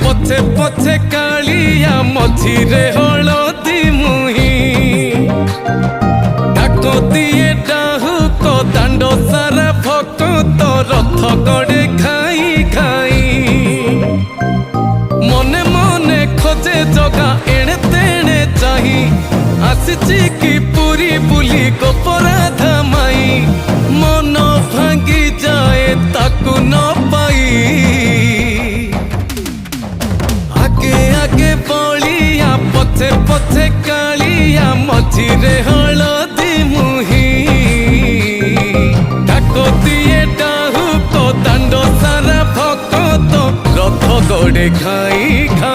पछे पछे कालिया मझिरे हलदी मुही डाक दिए डाहुक दांड सारा भक्त रथ गड़े खाई खाई मने मने खोजे जगा एणे तेणे चाही आसिची की पूरी बुली गोपराधा माई मन भांगी जाए ताकू न पाई आगे आगे बलिया पछे पछे कालिया मझिरे हलदी मुही डाक दिए डाहुक दांड सारा भक्त रथ गड़े खाई खाई।